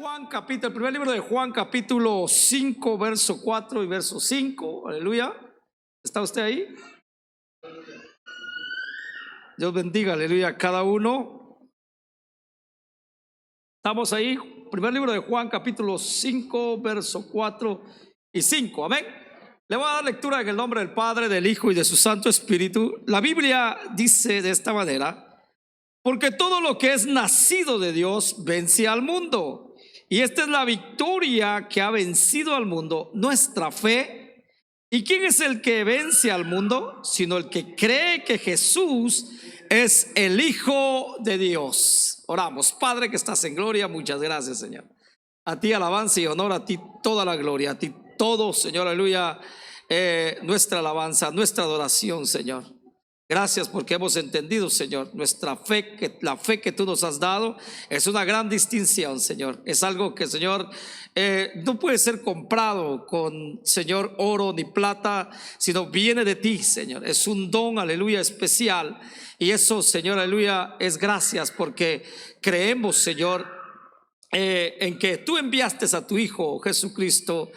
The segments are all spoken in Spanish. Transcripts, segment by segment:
El primer libro de Juan, capítulo 5, verso 4 y verso 5. Aleluya. ¿Está usted ahí? Dios bendiga, aleluya, a cada uno. Estamos ahí. Primer libro de Juan, capítulo 5, verso 4 y 5. Amén. Le voy a dar lectura en el nombre del Padre, del Hijo y de su Santo Espíritu. La Biblia dice de esta manera: porque todo lo que es nacido de Dios vence al mundo. Y esta es la victoria que ha vencido al mundo, nuestra fe. ¿Y quién es el que vence al mundo? Sino el que cree que Jesús es el Hijo de Dios. Oramos. Padre que estás en gloria, muchas gracias, Señor. A ti alabanza y honor, a ti toda la gloria, a ti todo, Señor, aleluya, nuestra alabanza, nuestra adoración, Señor. Gracias porque hemos entendido, Señor, nuestra fe, la fe que tú nos has dado es una gran distinción, Señor. Es algo que, Señor, no puede ser comprado con, Señor, oro ni plata, sino viene de ti, Señor. Es un don, aleluya, especial. Y eso, Señor, aleluya, es gracias porque creemos, Señor, en que tú enviaste a tu Hijo Jesucristo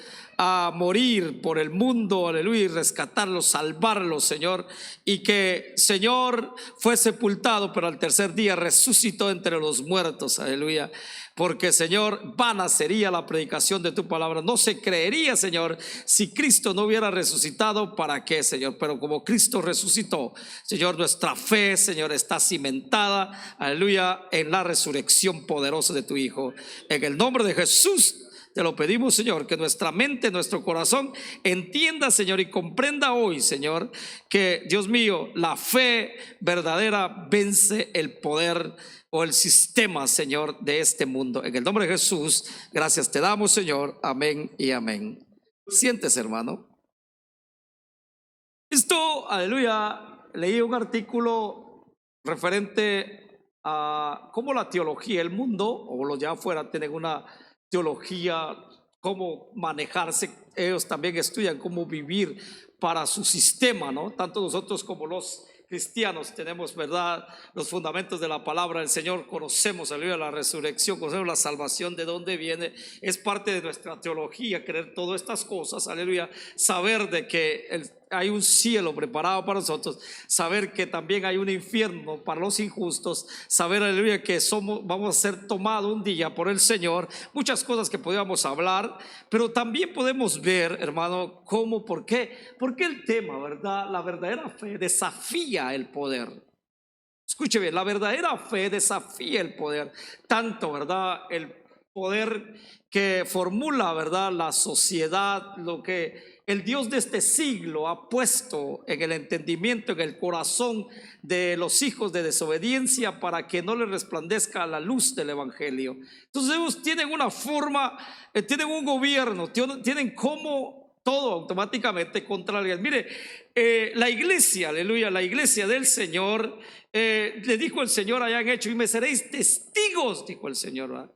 a morir por el mundo, aleluya, y rescatarlo, salvarlo, Señor, y que, Señor, fue sepultado, pero al tercer día resucitó entre los muertos, aleluya. Porque, Señor, vana sería la predicación de tu palabra. No se creería, Señor, si Cristo no hubiera resucitado. ¿Para qué, Señor? Pero como Cristo resucitó, Señor, nuestra fe, Señor, está cimentada, aleluya, en la resurrección poderosa de tu Hijo. En el nombre de Jesús te lo pedimos, Señor, que nuestra mente, nuestro corazón entienda, Señor, y comprenda hoy, Señor, que, Dios mío, la fe verdadera vence el poder o el sistema, Señor, de este mundo. En el nombre de Jesús, gracias te damos, Señor. Amén y amén. Siéntese, hermano. Esto, aleluya, leí un artículo referente a cómo la teología, el mundo, o los de afuera, tienen una teología, cómo manejarse. Ellos también estudian cómo vivir para su sistema, ¿no? Tanto nosotros como los cristianos tenemos, ¿verdad?, los fundamentos de la palabra del Señor. Conocemos, aleluya, la resurrección, conocemos la salvación, de dónde viene. Es parte de nuestra teología creer todas estas cosas, aleluya. Saber de que hay un cielo preparado para nosotros, saber que también hay un infierno para los injustos, saber, aleluya, que vamos a ser tomados un día por el Señor. Muchas cosas que podíamos hablar, pero también podemos ver, hermano, cómo, por qué el tema, ¿verdad? La verdadera fe desafía el poder. Escuche bien, la verdadera fe desafía el poder, tanto, ¿verdad?, el poder que formula, ¿verdad?, la sociedad, lo que el Dios de este siglo ha puesto en el entendimiento, en el corazón de los hijos de desobediencia, para que no les resplandezca la luz del evangelio. Entonces ellos tienen una forma, tienen un gobierno, tienen como todo automáticamente contra alguien. Mire, la iglesia, aleluya, la iglesia del Señor, le dijo el Señor allá en Hechos: y me seréis testigos, dijo el Señor, ¿verdad?,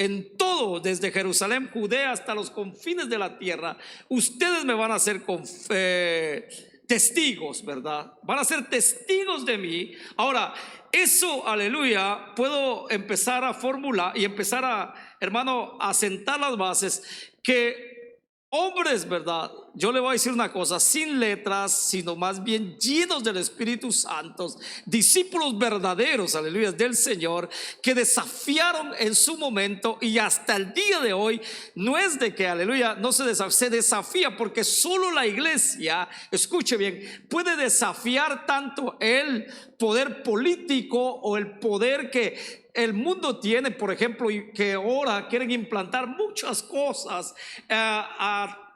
en todo, desde Jerusalén, Judea, hasta los confines de la tierra. Ustedes me van a ser testigos, ¿verdad? Van a ser testigos de mí. Ahora, eso, aleluya, puedo empezar a formular y empezar a, hermano, a sentar las bases, que hombres, ¿verdad? Yo le voy a decir una cosa: sin letras, sino más bien llenos del Espíritu Santo, discípulos verdaderos, aleluya, del Señor, que desafiaron en su momento, y hasta el día de hoy no es de que, aleluya, no se desafía, porque solo la iglesia, escuche bien, puede desafiar tanto el poder político o el poder que el mundo tiene, por ejemplo, y que ahora quieren implantar muchas cosas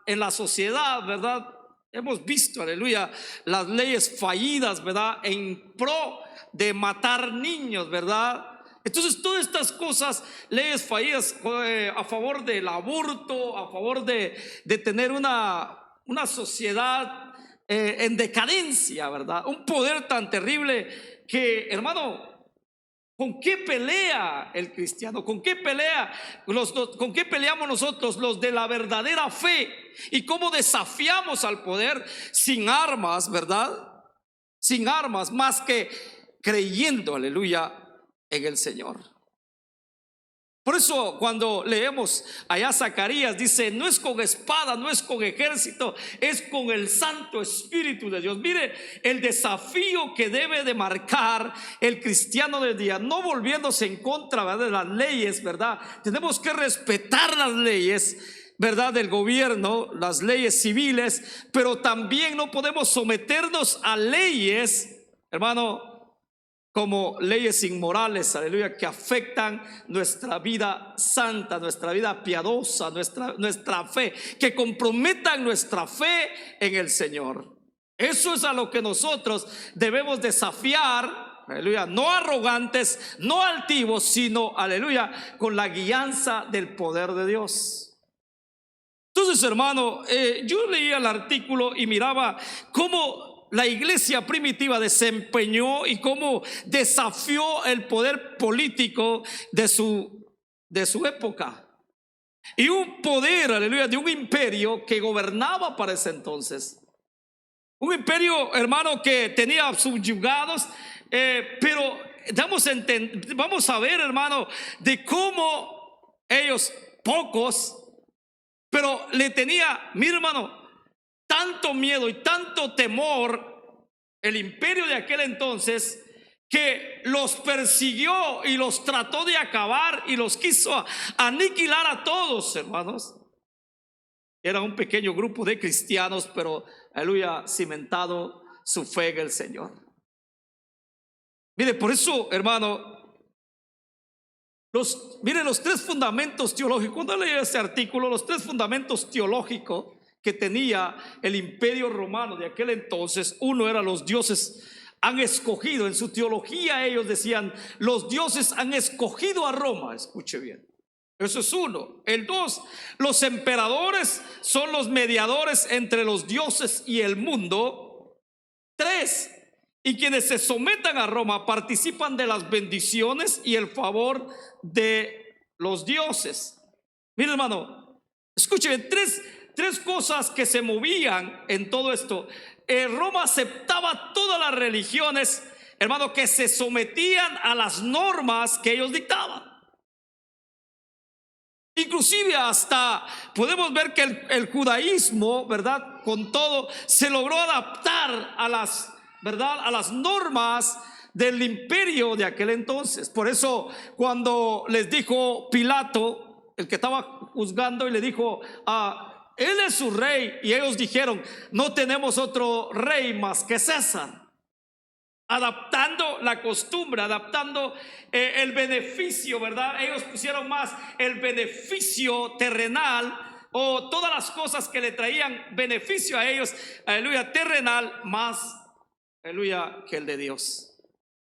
en la sociedad, ¿verdad? Hemos visto, aleluya, las leyes fallidas, ¿verdad?, en pro de matar niños, ¿verdad? Entonces todas estas cosas, leyes fallidas a favor del aborto, a favor de tener una sociedad en decadencia, ¿verdad? Un poder tan terrible que, hermano, ¿con qué pelea el cristiano? ¿Con qué con qué peleamos nosotros, los de la verdadera fe? ¿Y cómo desafiamos al poder? Sin armas, ¿verdad? Sin armas, más que creyendo, aleluya, en el Señor. Por eso cuando leemos allá Zacarías dice, no es con espada, no es con ejército, es con el Santo Espíritu de Dios. Mire el desafío que debe de marcar el cristiano de día, no volviéndose en contra, ¿verdad?, de las leyes, ¿verdad? Tenemos que respetar las leyes, ¿verdad?, del gobierno, las leyes civiles, pero también no podemos someternos a leyes, hermano, como leyes inmorales, aleluya, que afectan nuestra vida santa, nuestra vida piadosa, nuestra fe, que comprometan nuestra fe en el Señor. Eso es a lo que nosotros debemos desafiar, aleluya, no arrogantes, no altivos, sino, aleluya, con la guianza del poder de Dios. Entonces, hermano, yo leía el artículo y miraba cómo la iglesia primitiva desempeñó y cómo desafió el poder político de su época. Y un poder, aleluya, de un imperio que gobernaba para ese entonces. Un imperio, hermano, que tenía subyugados, pero vamos a ver, hermano, de cómo ellos, pocos, pero le tenía, mi hermano, tanto miedo y tanto temor el imperio de aquel entonces, que los persiguió y los trató de acabar y los quiso aniquilar a todos, hermanos. Era un pequeño grupo de cristianos, pero aleluya, cimentado su fe en el Señor. Mire, por eso, hermano, mire los tres fundamentos teológicos. Cuando leí este artículo, los tres fundamentos teológicos que tenía el imperio romano de aquel entonces, uno era: los dioses han escogido. En su teología ellos decían, los dioses han escogido a Roma. Escuche bien, eso es uno. El dos, los emperadores son los mediadores entre los dioses y el mundo. Tres, y quienes se sometan a Roma participan de las bendiciones y el favor de los dioses. Mire, hermano, escuche bien, tres cosas que se movían en todo esto. Roma aceptaba todas las religiones, hermano, que se sometían a las normas que ellos dictaban. Inclusive hasta podemos ver que el judaísmo, ¿verdad?, con todo se logró adaptar a las, ¿verdad?, a las normas del imperio de aquel entonces. Por eso cuando les dijo Pilato, el que estaba juzgando, y le dijo él es su rey, y ellos dijeron, no tenemos otro rey más que César. Adaptando la costumbre, adaptando el beneficio, ¿verdad? Ellos pusieron más el beneficio terrenal, o todas las cosas que le traían beneficio a ellos, aleluya, terrenal, más, aleluya, que el de Dios.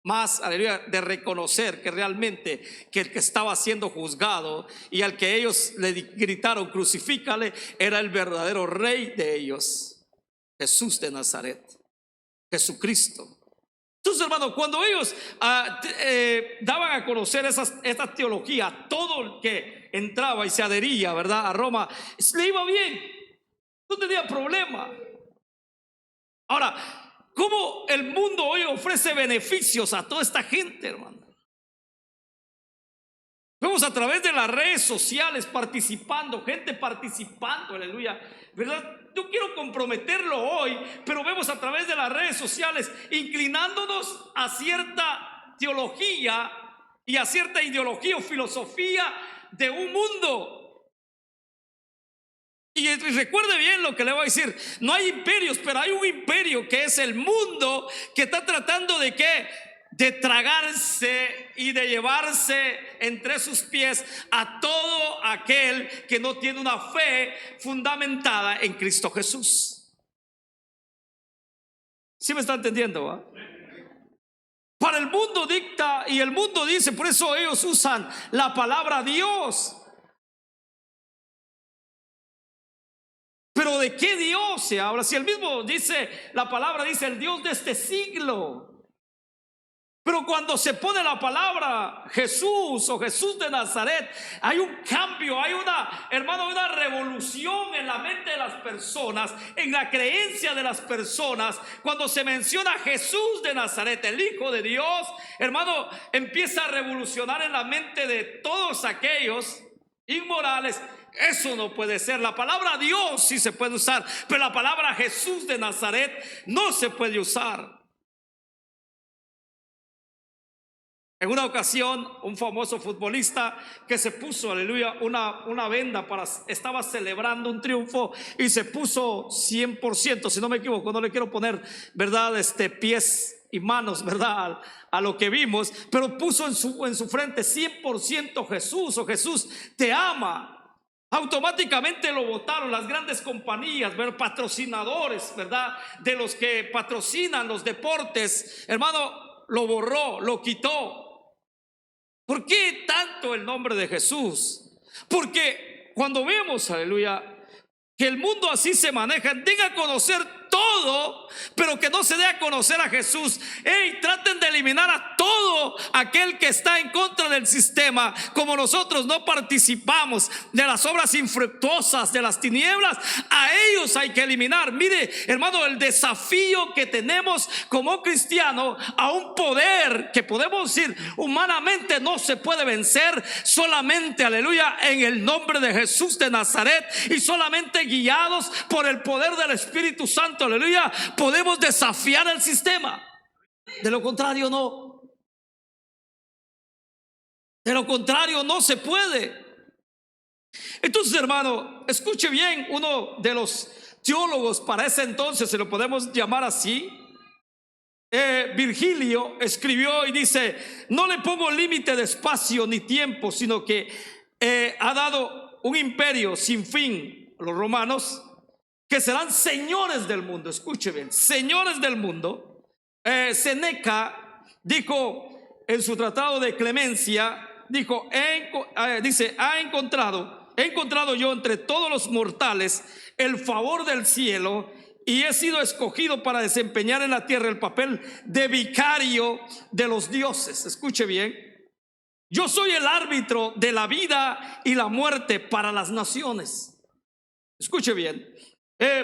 Más, aleluya, de reconocer que realmente que el que estaba siendo juzgado y al que ellos le gritaron crucifícale, era el verdadero rey de ellos, Jesús de Nazaret, Jesucristo. Entonces, hermano, cuando ellos daban a conocer esta teología, todo el que entraba y se adhería, ¿verdad?, a Roma, le iba bien, no tenía problema. Ahora, ¿cómo el mundo hoy ofrece beneficios a toda esta gente, hermano? Vemos a través de las redes sociales gente participando, aleluya, ¿verdad? Yo quiero comprometerlo hoy, pero vemos a través de las redes sociales inclinándonos a cierta teología y a cierta ideología o filosofía de un mundo. Y recuerde bien lo que le voy a decir: no hay imperios, pero hay un imperio que es el mundo, que está tratando de ¿qué? De tragarse y de llevarse entre sus pies a todo aquel que no tiene una fe fundamentada en Cristo Jesús. ¿Sí me está entendiendo? ¿Va? Para el mundo dicta y el mundo dice, por eso ellos usan la palabra Dios. Pero ¿de qué Dios se habla? Si el mismo dice, la palabra dice el Dios de este siglo. Pero cuando se pone la palabra Jesús o Jesús de Nazaret, hay un cambio, hay una, hermano, una revolución en la mente de las personas, en la creencia de las personas. Cuando se menciona Jesús de Nazaret, el Hijo de Dios, hermano, empieza a revolucionar en la mente de todos aquellos inmorales. Eso no puede ser. La palabra Dios sí se puede usar, pero la palabra Jesús de Nazaret no se puede usar. En una ocasión, un famoso futbolista que se puso, aleluya, una venda estaba celebrando un triunfo y se puso 100%, si no me equivoco, no le quiero poner, verdad, pies y manos, verdad, a lo que vimos, pero puso en su frente 100% Jesús, o Jesús te ama. Automáticamente lo votaron las grandes compañías, patrocinadores, verdad, de los que patrocinan los deportes, hermano, lo borró, lo quitó. ¿Por qué tanto el nombre de Jesús? Porque cuando vemos, aleluya, que el mundo así se maneja, den a conocer todo, pero que no se dé a conocer a Jesús. Traten de eliminar a todo aquel que está en contra del sistema. Como nosotros no participamos de las obras infructuosas de las tinieblas, a ellos hay que eliminar. Mire, hermano, el desafío que tenemos como cristiano a un poder que podemos decir humanamente no se puede vencer, solamente, aleluya, en el nombre de Jesús de Nazaret, y solamente guiados por el poder del Espíritu Santo, aleluya, podemos desafiar el sistema. De lo contrario no. De lo contrario no se puede. Entonces, hermano, escuche bien, uno de los teólogos para ese entonces, se lo podemos llamar así, Virgilio, escribió y dice: no le pongo límite de espacio ni tiempo, sino que ha dado un imperio sin fin, los romanos, que serán señores del mundo. Escuche bien, señores del mundo. Séneca dijo en su tratado de clemencia, dijo, dice, he encontrado yo entre todos los mortales el favor del cielo, y he sido escogido para desempeñar en la tierra el papel de vicario de los dioses. Escuche bien, yo soy el árbitro de la vida y la muerte para las naciones. Escuche bien.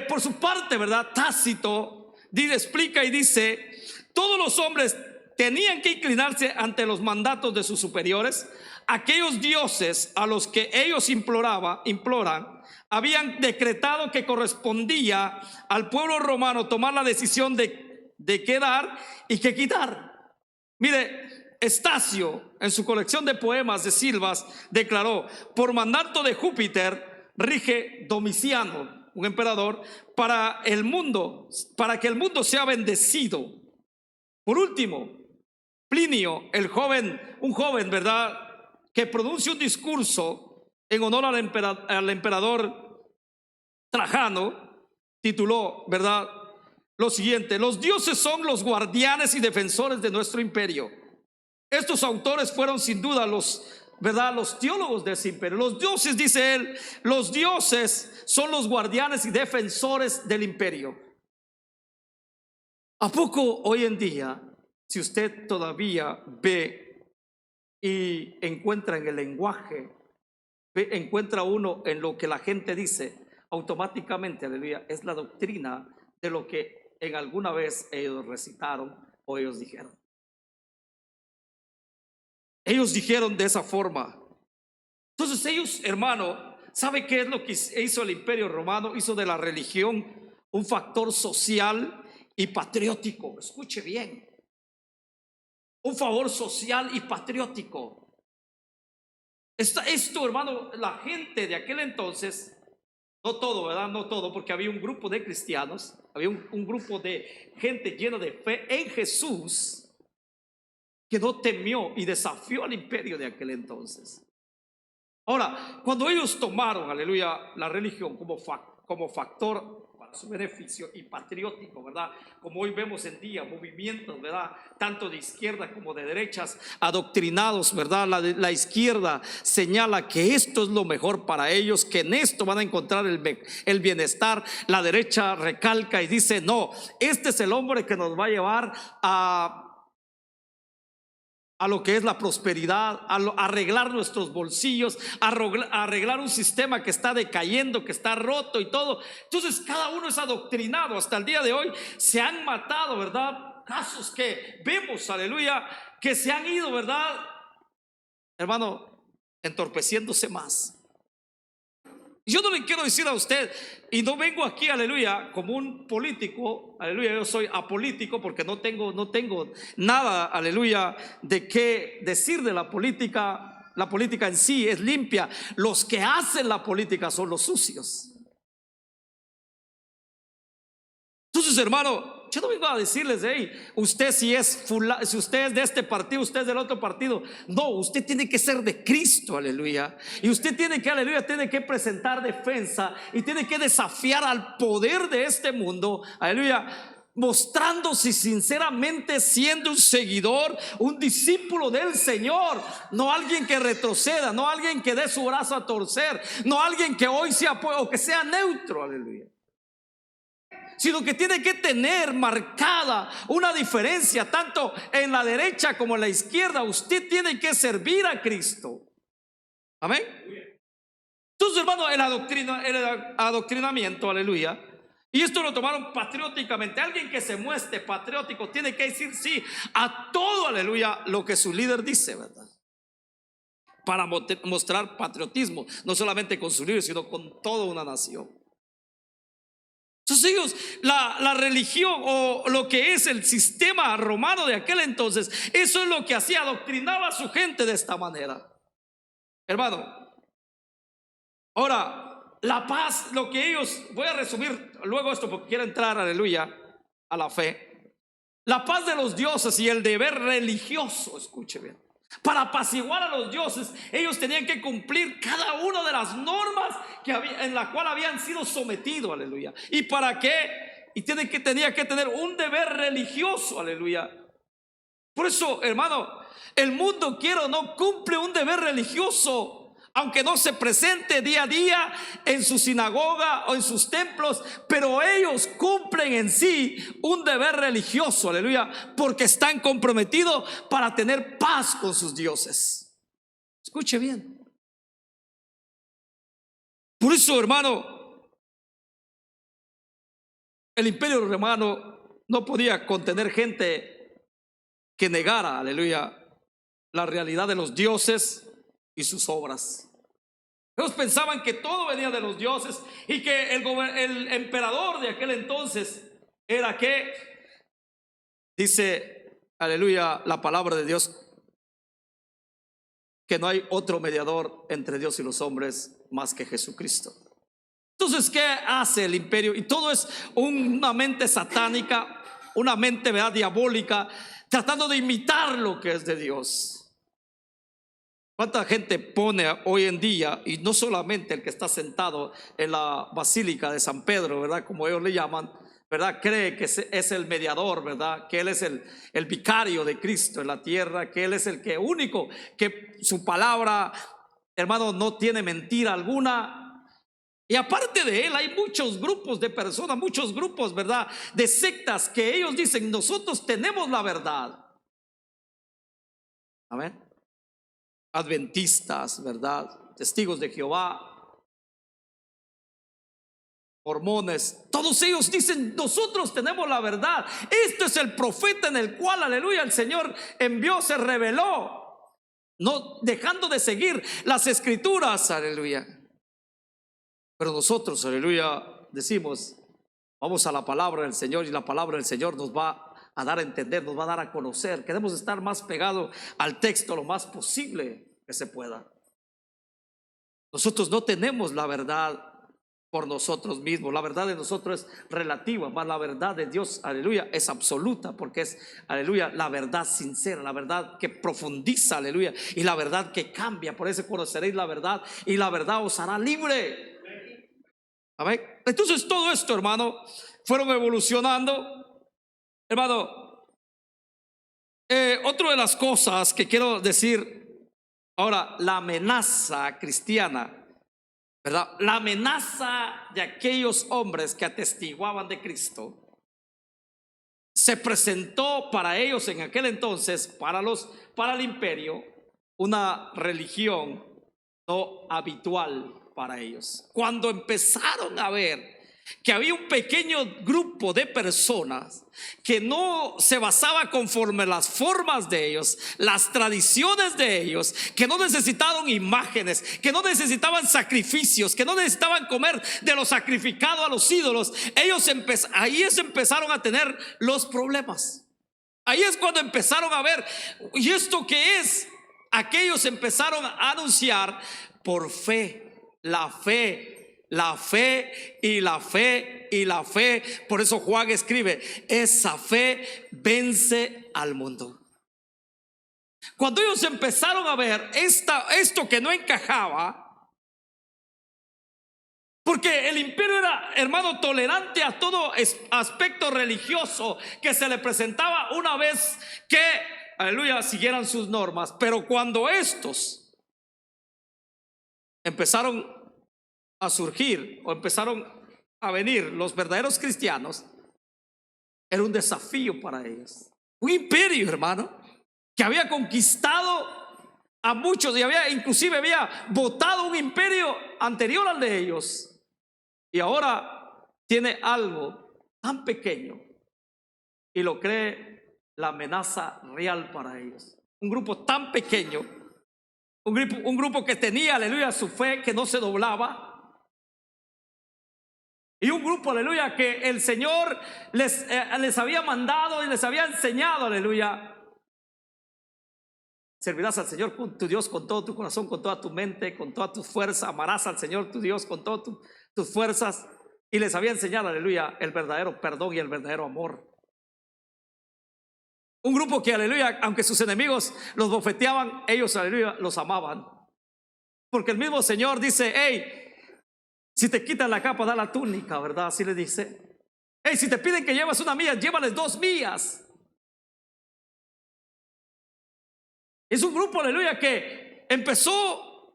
Por su parte, ¿verdad? Tácito explica y dice: todos los hombres tenían que inclinarse ante los mandatos de sus superiores. Aquellos dioses a los que ellos imploran, habían decretado que correspondía al pueblo romano tomar la decisión de qué dar y qué quitar. Mire, Estacio, en su colección de poemas de Silvas, declaró: por mandato de Júpiter rige Domiciano, un emperador, para que el mundo sea bendecido. Por último, Plinio, un joven, ¿verdad?, que pronuncia un discurso en honor al emperador Trajano, tituló, ¿verdad?, lo siguiente: los dioses son los guardianes y defensores de nuestro imperio. Estos autores fueron sin duda los teólogos de ese imperio. Los dioses, dice él, los dioses son los guardianes y defensores del imperio. ¿A poco hoy en día, si usted todavía ve y encuentra en el lenguaje, encuentra uno en lo que la gente dice, automáticamente, aleluya, es la doctrina de lo que en alguna vez ellos recitaron o ellos dijeron? Ellos dijeron de esa forma. Entonces ellos, hermano, ¿sabe qué es lo que hizo el imperio romano? Hizo de la religión un factor social y patriótico. Escuche bien, un favor social y patriótico. Esto, hermano, la gente de aquel entonces, no todo, ¿verdad? No todo, porque había un grupo de cristianos, había un grupo de gente llena de fe en Jesús, que no temió y desafió al imperio de aquel entonces. Ahora, cuando ellos tomaron, aleluya, la religión como factor para su beneficio y patriótico, ¿verdad? Como hoy vemos en día movimientos, ¿verdad?, tanto de izquierda como de derechas, adoctrinados, ¿verdad? La izquierda señala que esto es lo mejor para ellos, que en esto van a encontrar el bienestar. La derecha recalca y dice: no, este es el hombre que nos va a llevar a a lo que es la prosperidad, a arreglar nuestros bolsillos, arreglar un sistema que está decayendo, que está roto y todo. Entonces cada uno es adoctrinado. Hasta el día de hoy se han matado, ¿verdad? Casos que vemos, aleluya, que se han ido, ¿verdad? Hermano, entorpeciéndose más. Yo no le quiero decir a usted, y no vengo aquí, aleluya, como un político, aleluya, yo soy apolítico porque no tengo nada, aleluya, de qué decir de la política. La política en sí es limpia. Los que hacen la política son los sucios. Entonces, hermano, yo no vengo a decirles, hey, usted si usted es de este partido, usted es del otro partido. No, usted tiene que ser de Cristo, aleluya. Y usted tiene que, aleluya, tiene que presentar defensa y tiene que desafiar al poder de este mundo, aleluya, mostrándose sinceramente, siendo un seguidor, un discípulo del Señor. No alguien que retroceda, no alguien que dé su brazo a torcer, no alguien que hoy sea o que sea neutro, aleluya, sino que tiene que tener marcada una diferencia tanto en la derecha como en la izquierda. Usted tiene que servir a Cristo. Amén. Entonces, hermano, el adoctrinamiento, aleluya, y esto lo tomaron patrióticamente. Alguien que se muestre patriótico tiene que decir sí a todo, aleluya, lo que su líder dice, ¿verdad? Para mostrar patriotismo, no solamente con su líder, sino con toda una nación. Entonces ellos, la religión o lo que es el sistema romano de aquel entonces, eso es lo que hacía, adoctrinaba a su gente de esta manera. Hermano, ahora, la paz, lo que ellos, voy a resumir luego esto porque quiero entrar, aleluya, a la fe. La paz de los dioses y el deber religioso, escuche bien. Para apaciguar a los dioses, ellos tenían que cumplir cada una de las normas en la cual habían sido sometidos, aleluya. ¿Y para qué? Y tenía que tener un deber religioso, aleluya. Por eso, hermano, el mundo, quiera o no, cumple un deber religioso, aunque no se presente día a día en su sinagoga o en sus templos, pero ellos cumplen en sí un deber religioso, aleluya, porque están comprometidos para tener paz con sus dioses. Escuche bien. Por eso, hermano, el imperio romano no podía contener gente que negara, aleluya, la realidad de los dioses y sus obras. Ellos pensaban que todo venía de los dioses y que el emperador de aquel entonces era que, dice, aleluya, la palabra de Dios, que no hay otro mediador entre Dios y los hombres más que Jesucristo. Entonces, ¿qué hace el imperio? Y todo es una mente satánica, una mente, ¿verdad?, diabólica, tratando de imitar lo que es de Dios. ¿Cuánta gente pone hoy en día, y no solamente el que está sentado en la Basílica de San Pedro, ¿verdad?, como ellos le llaman, ¿verdad?, cree que es el mediador, ¿verdad?, que él es el vicario de Cristo en la tierra, que él es el que único, que su palabra, hermano, no tiene mentira alguna. Y aparte de él hay muchos grupos de personas, muchos grupos, ¿verdad?, de sectas que ellos dicen, nosotros tenemos la verdad. Amén. Adventistas, ¿verdad?, testigos de Jehová, mormones, todos ellos dicen, nosotros tenemos la verdad. Este es el profeta en el cual, aleluya, el Señor envió, se reveló, no dejando de seguir las escrituras, aleluya. Pero nosotros, aleluya, decimos, vamos a la palabra del Señor, y la palabra del Señor nos va a dar a entender, nos va a dar a conocer. Queremos estar más pegados al texto lo más posible que se pueda. Nosotros no tenemos la verdad por nosotros mismos. La verdad de nosotros es relativa, mas la verdad de Dios, aleluya, es absoluta, porque es, aleluya, la verdad sincera, la verdad que profundiza, aleluya, y la verdad que cambia. Por eso conoceréis la verdad y la verdad os hará libre. Amén. Entonces todo esto, hermano, fueron evolucionando, hermano. Otra de las cosas que quiero decir ahora, la amenaza cristiana, ¿verdad?, la amenaza de aquellos hombres que atestiguaban de Cristo, se presentó para ellos en aquel entonces, para el imperio, una religión no habitual para ellos. Cuando empezaron a ver que había un pequeño grupo de personas que no se basaba conforme las formas de ellos, las tradiciones de ellos, que no necesitaban imágenes, que no necesitaban sacrificios, que no necesitaban comer de lo sacrificado a los ídolos, ahí empezaron a tener los problemas. Ahí es cuando empezaron a ver, ¿y esto qué es? Aquellos empezaron a anunciar por fe, la fe. La fe y la fe y la fe. Por eso Juan escribe: esa fe vence al mundo. Cuando ellos empezaron a ver esto que no encajaba, porque el imperio era, hermano, tolerante a todo aspecto religioso que se le presentaba una vez que, aleluya, siguieran sus normas. Pero cuando estos empezaron a surgir o empezaron a venir los verdaderos cristianos, era un desafío para ellos. Un imperio, hermano, que había conquistado a muchos y inclusive había botado un imperio anterior al de ellos, y ahora tiene algo tan pequeño y lo cree la amenaza real para ellos. Un grupo tan pequeño, un grupo que tenía, aleluya, su fe, que no se doblaba. Y un grupo, aleluya, que el Señor les había mandado y les había enseñado, aleluya: servirás al Señor tu Dios con todo tu corazón, con toda tu mente, con toda tu fuerza. Amarás al Señor tu Dios con todas tus fuerzas. Y les había enseñado, aleluya, el verdadero perdón y el verdadero amor. Un grupo que, aleluya, aunque sus enemigos los bofeteaban, ellos, aleluya, los amaban. Porque el mismo Señor dice: hey, si te quitan la capa, da la túnica, ¿verdad? Así le dice. Hey, si te piden que llevas una milla, llévales 2 millas. Es un grupo, aleluya, que empezó,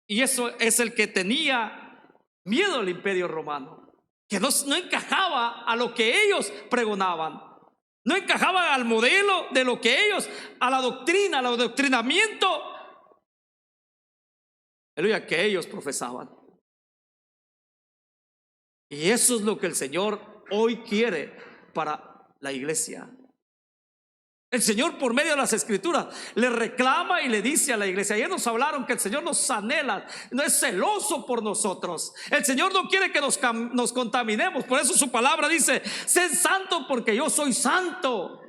y eso es el que tenía miedo al imperio romano, que no encajaba a lo que ellos pregonaban, no encajaba al modelo de lo que ellos, a la doctrina, al adoctrinamiento, aleluya, que ellos profesaban. Y eso es lo que el Señor hoy quiere para la iglesia. El Señor, por medio de las Escrituras, le reclama y le dice a la iglesia. Ayer nos hablaron que el Señor nos anhela, no es celoso por nosotros. El Señor no quiere que nos contaminemos. Por eso su palabra dice: sed santo porque yo soy santo.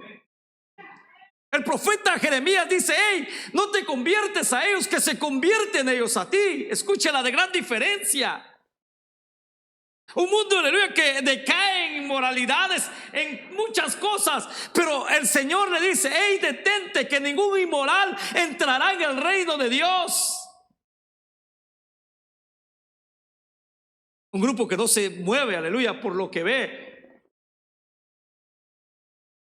El profeta Jeremías dice: hey, no te conviertes a ellos, que se convierten ellos a ti. Escucha la de gran diferencia. Un mundo, aleluya, que decae en inmoralidades, en muchas cosas, pero el Señor le dice: hey, detente, que ningún inmoral entrará en el reino de Dios. Un grupo que no se mueve, aleluya, por lo que ve.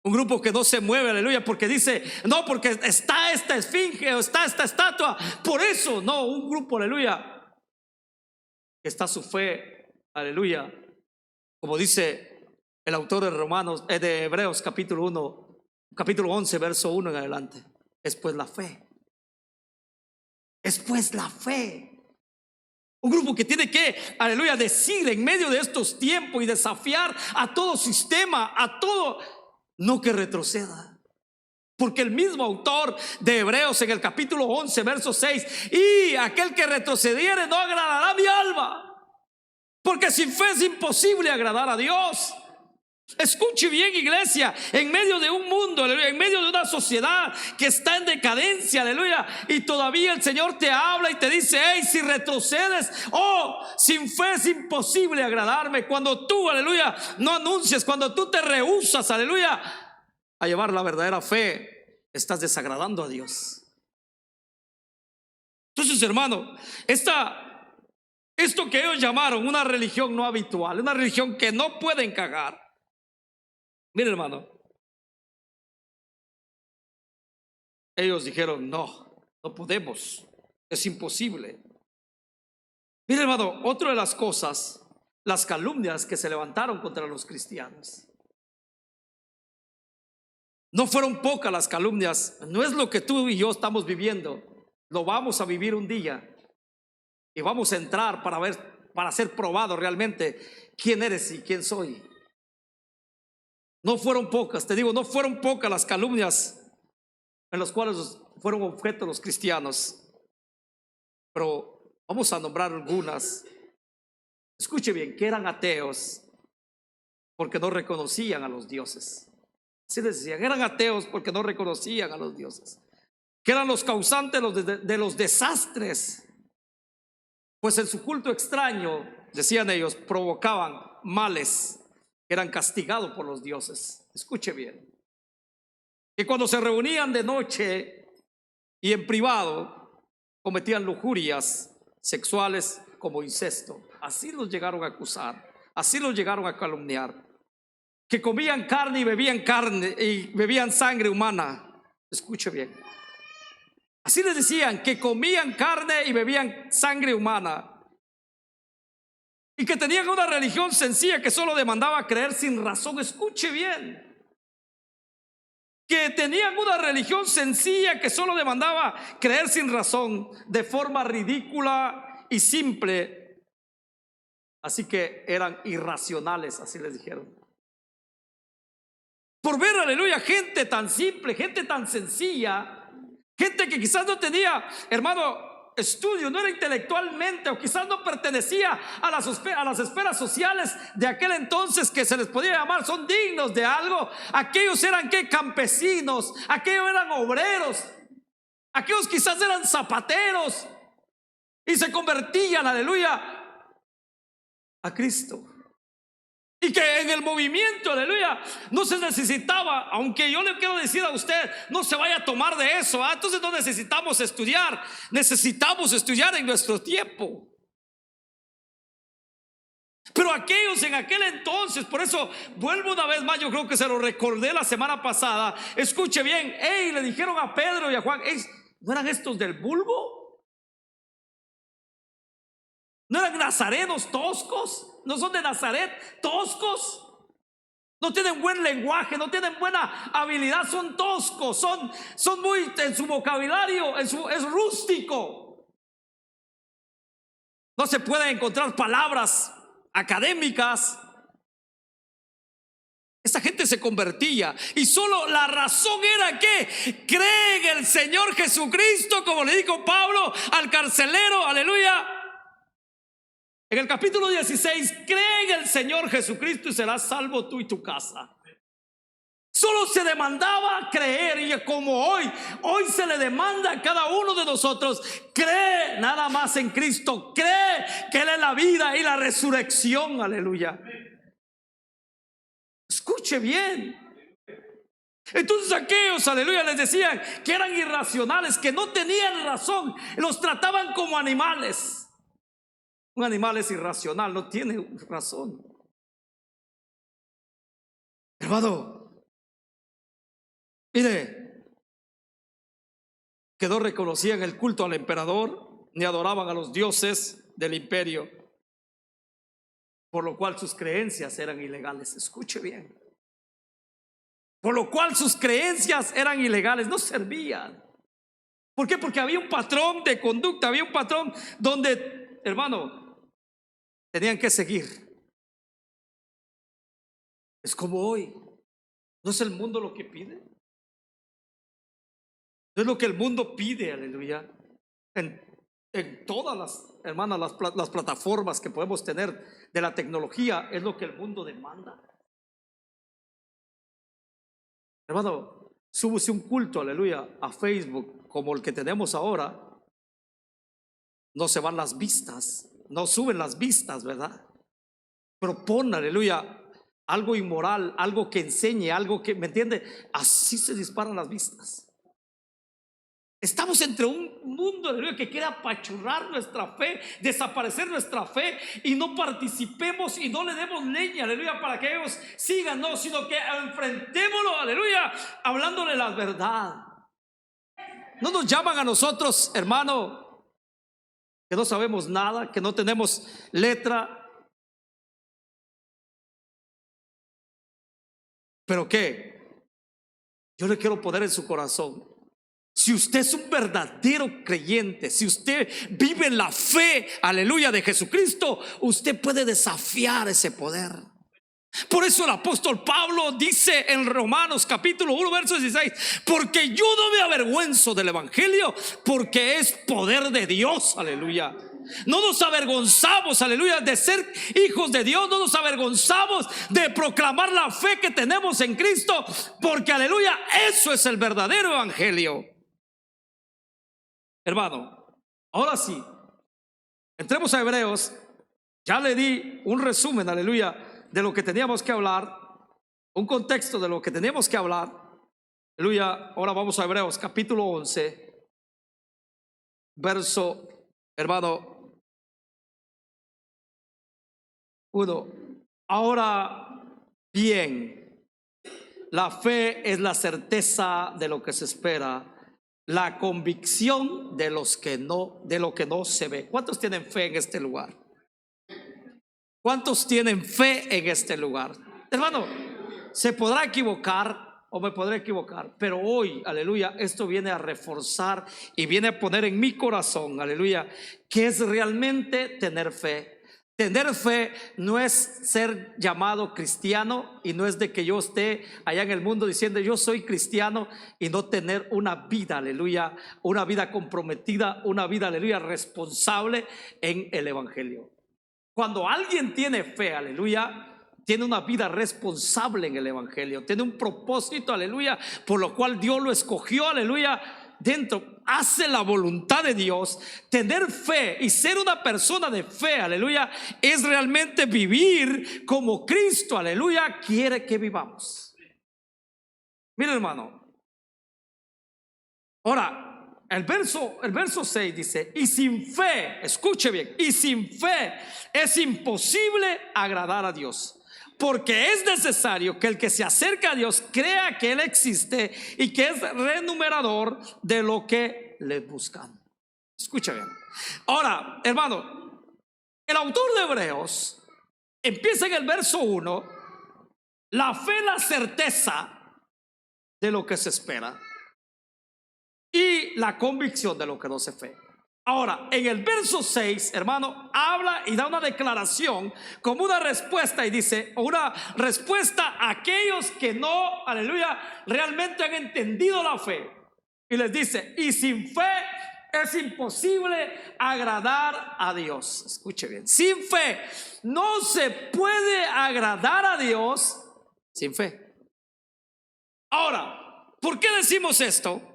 Un grupo que no se mueve, aleluya, porque dice: no, porque está esta esfinge o está esta estatua, por eso. No, un grupo, aleluya, que está su fe, aleluya, como dice el autor de Romanos, de Hebreos capítulo 11, verso 1 en adelante: es pues la fe. Es pues la fe. Un grupo que tiene que, aleluya, decir en medio de estos tiempos y desafiar a todo sistema, a todo, no que retroceda. Porque el mismo autor de Hebreos en el capítulo 11, verso 6: y aquel que retrocediere no agradará a mi alma. Porque sin fe es imposible agradar a Dios. Escuche bien, iglesia, en medio de un mundo, aleluya, en medio de una sociedad que está en decadencia, aleluya, y todavía el Señor te habla y te dice: hey, si retrocedes, sin fe es imposible agradarme. Cuando tú, aleluya, no anuncias, cuando tú te rehusas, aleluya, a llevar la verdadera fe, estás desagradando a Dios. Entonces, hermano, esto que ellos llamaron una religión no habitual, una religión que no puede encajar. Mire, hermano, ellos dijeron: no podemos, es imposible. Mire, hermano, otra de las cosas, las calumnias que se levantaron contra los cristianos. No fueron pocas las calumnias. No es lo que tú y yo estamos viviendo. Lo vamos a vivir un día. Y vamos a entrar para ver, para ser probado realmente quién eres y quién soy. No fueron pocas, te digo, no fueron pocas las calumnias en las cuales fueron objeto los cristianos. Pero vamos a nombrar algunas. Escuche bien, que eran ateos porque no reconocían a los dioses. Así les decían, eran ateos porque no reconocían a los dioses. Que eran los causantes de los desastres. Pues en su culto extraño, decían ellos, provocaban males que eran castigados por los dioses. Escuche bien. Que cuando se reunían de noche y en privado, cometían lujurias sexuales como incesto. Así los llegaron a acusar, así los llegaron a calumniar. Que comían carne y bebían sangre humana. Escuche bien. Así les decían, que comían carne y bebían sangre humana. Y que tenían una religión sencilla que solo demandaba creer sin razón. Escuche bien. Que tenían una religión sencilla que solo demandaba creer sin razón, de forma ridícula y simple. Así que eran irracionales, así les dijeron. Por ver, aleluya, gente tan simple, gente tan sencilla, gente que quizás no tenía, hermano, estudio, no era intelectualmente, o quizás no pertenecía a las esferas sociales de aquel entonces, que se les podía llamar son dignos de algo. Aquellos eran ¿qué? Campesinos, aquellos eran obreros, aquellos quizás eran zapateros, y se convertían, aleluya, a Cristo. Y que en el movimiento, aleluya, no se necesitaba, aunque yo le quiero decir a usted, no se vaya a tomar de eso, entonces no necesitamos estudiar en nuestro tiempo. Pero aquellos en aquel entonces, por eso vuelvo una vez más, yo creo que se lo recordé la semana pasada. Escuche bien, le dijeron a Pedro y a Juan, ¿no eran estos del vulgo? ¿No eran nazarenos toscos? ¿No son de Nazaret toscos? No tienen buen lenguaje, no tienen buena habilidad, son toscos, son muy, en su vocabulario, es rústico. No se pueden encontrar palabras académicas. Esta gente se convertía y solo la razón era que cree en el Señor Jesucristo, como le dijo Pablo al carcelero, aleluya. En el capítulo 16, cree en el Señor Jesucristo y serás salvo tú y tu casa. Solo se demandaba creer, y como hoy se le demanda a cada uno de nosotros, cree nada más en Cristo, cree que Él es la vida y la resurrección, aleluya. Escuche bien. Entonces aquellos, aleluya, les decían que eran irracionales, que no tenían razón, los trataban como animales. Un animal es irracional, no tiene razón. Hermano, mire, que no reconocían el culto al emperador, ni adoraban a los dioses del imperio, por lo cual sus creencias eran ilegales. Escuche bien. Por lo cual sus creencias eran ilegales, no servían. ¿Por qué? Porque había un patrón de conducta, había un patrón donde, hermano, tenían que seguir. Es como hoy. ¿No es el mundo lo que pide? ¿No es lo que el mundo pide, aleluya? En todas las, hermanas, las plataformas que podemos tener de la tecnología, es lo que el mundo demanda. Hermano, súbese un culto, aleluya, a Facebook como el que tenemos ahora, no se van las vistas, no suben las vistas, ¿verdad? Pero pon, aleluya, algo inmoral, algo que enseñe, algo que, ¿me entiende? Así se disparan las vistas. Estamos entre un mundo, aleluya, que quiere apachurrar nuestra fe, desaparecer nuestra fe, y no participemos y no le demos leña, aleluya, para que ellos sigan, no, sino que enfrentémoslo, aleluya, hablándole la verdad. No nos llaman a nosotros, hermano, que no sabemos nada, que no tenemos letra. ¿Pero qué? yo le quiero poner en su corazón. Si usted es un verdadero creyente, si usted vive en la fe, aleluya, de Jesucristo, usted puede desafiar ese poder. Por eso el apóstol Pablo dice en Romanos capítulo 1 verso 16: porque yo no me avergüenzo del evangelio, porque es poder de Dios, aleluya. No nos avergonzamos, aleluya, de ser hijos de Dios. No nos avergonzamos de proclamar la fe que tenemos en Cristo, porque, aleluya, eso es el verdadero evangelio. Hermano, ahora sí, entremos a Hebreos. Ya le di un resumen, aleluya, de lo que teníamos que hablar, un contexto de lo que teníamos que hablar, aleluya. Ahora vamos a Hebreos capítulo 11, verso, hermano, 1. Ahora bien, la fe es la certeza de lo que se espera, la convicción de lo que no se ve. ¿Cuántos tienen fe en este lugar? ¿Cuántos tienen fe en este lugar? Hermano, se podrá equivocar o me podré equivocar, pero hoy, aleluya, esto viene a reforzar y viene a poner en mi corazón, aleluya, que es realmente tener fe. Tener fe no es ser llamado cristiano, y no es de que yo esté allá en el mundo diciendo yo soy cristiano y no tener una vida, aleluya, una vida comprometida, una vida, aleluya, responsable en el evangelio. Cuando alguien tiene fe, aleluya, tiene una vida responsable en el evangelio, tiene un propósito, aleluya, por lo cual Dios lo escogió, aleluya, dentro, hace la voluntad de Dios. Tener fe y ser una persona de fe, aleluya, es realmente vivir como Cristo, aleluya, quiere que vivamos. Mira, hermano, ahora el verso 6 dice: y sin fe, escuche bien, y sin fe es imposible agradar a Dios, porque es necesario que el que se acerca a Dios crea que Él existe y que es remunerador de lo que le buscan. Escucha bien. Ahora, hermano, el autor de Hebreos empieza en el verso 1: la fe, la certeza de lo que se espera, y la convicción de lo que no se ve. Ahora, en el verso 6, hermano, habla y da una declaración como una respuesta, y dice, una respuesta a aquellos que no, aleluya, realmente han entendido la fe. Y les dice: y sin fe es imposible agradar a Dios. Escuche bien, sin fe no se puede agradar a Dios sin fe. Ahora, ¿por qué decimos esto?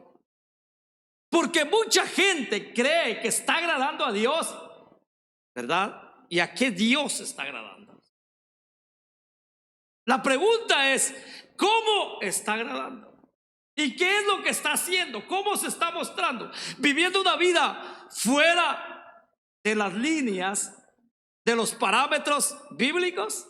Porque mucha gente cree que está agradando a Dios, ¿verdad? ¿Y a qué Dios está agradando? La pregunta es: ¿cómo está agradando? ¿Y qué es lo que está haciendo? ¿Cómo se está mostrando? ¿Viviendo una vida fuera de las líneas, de los parámetros bíblicos?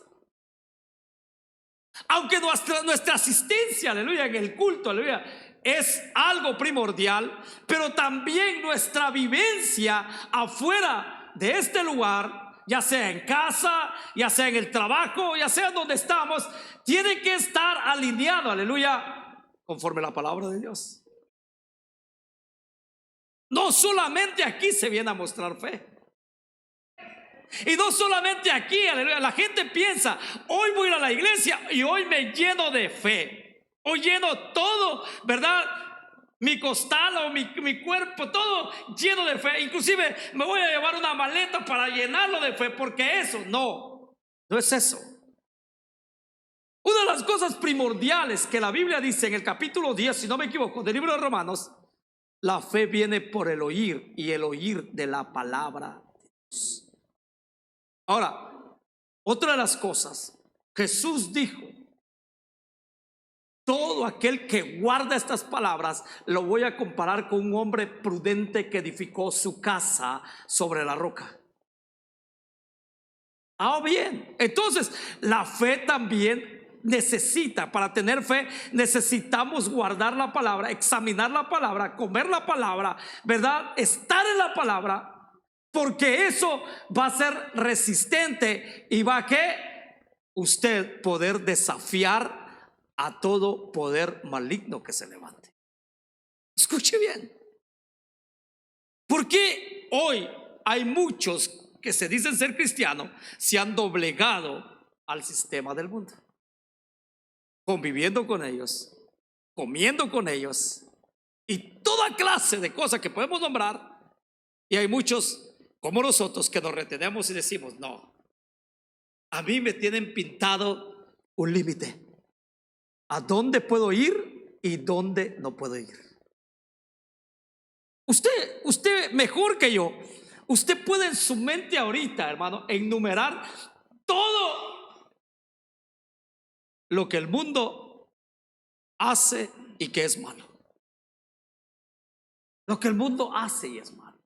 Aunque nuestra asistencia, aleluya, en el culto, aleluya, es algo primordial, pero también nuestra vivencia afuera de este lugar, ya sea en casa, ya sea en el trabajo, ya sea donde estamos, tiene que estar alineado, aleluya, conforme a la palabra de Dios. No solamente aquí se viene a mostrar fe, y no solamente aquí, aleluya. La gente piensa: hoy voy a ir a la iglesia y hoy me lleno de fe, hoy lleno todo, ¿verdad? Mi costal o mi cuerpo, todo lleno de fe. Inclusive me voy a llevar una maleta para llenarlo de fe, porque eso no es eso. Una de las cosas primordiales que la Biblia dice en el capítulo 10, si no me equivoco, del libro de Romanos: la fe viene por el oír, y el oír de la palabra de Dios. Ahora, otra de las cosas, Jesús dijo: todo aquel que guarda estas palabras, lo voy a comparar con un hombre prudente que edificó su casa sobre la roca. Ah, bien, entonces la fe también necesita, para tener fe necesitamos guardar la palabra, examinar la palabra, comer la palabra, ¿verdad? Estar en la palabra, porque eso va a ser resistente y va a que usted poder desafiar a todo poder maligno que se levante. Escuche bien. ¿Por qué hoy hay muchos que se dicen ser cristianos, se han doblegado al sistema del mundo? Conviviendo con ellos, comiendo con ellos y toda clase de cosas que podemos nombrar. Y hay muchos como nosotros que nos retenemos y decimos: no, a mí me tienen pintado un límite. ¿A dónde puedo ir y dónde no puedo ir? Usted mejor que yo, usted puede en su mente ahorita, hermano, enumerar todo lo que el mundo hace y que es malo. Lo que el mundo hace y es malo.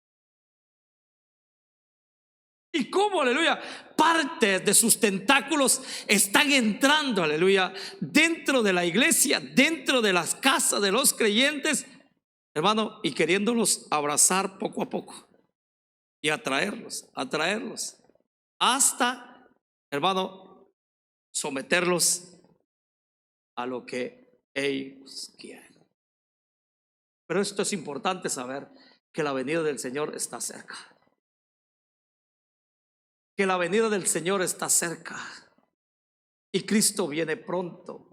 Y cómo, aleluya, partes de sus tentáculos están entrando, aleluya, dentro de la iglesia, dentro de las casas de los creyentes, hermano, y queriéndolos abrazar poco a poco y atraerlos, hasta, hermano, someterlos a lo que ellos quieren. Pero esto es importante saber, que la venida del Señor está cerca. Que la venida del Señor está cerca y Cristo viene pronto.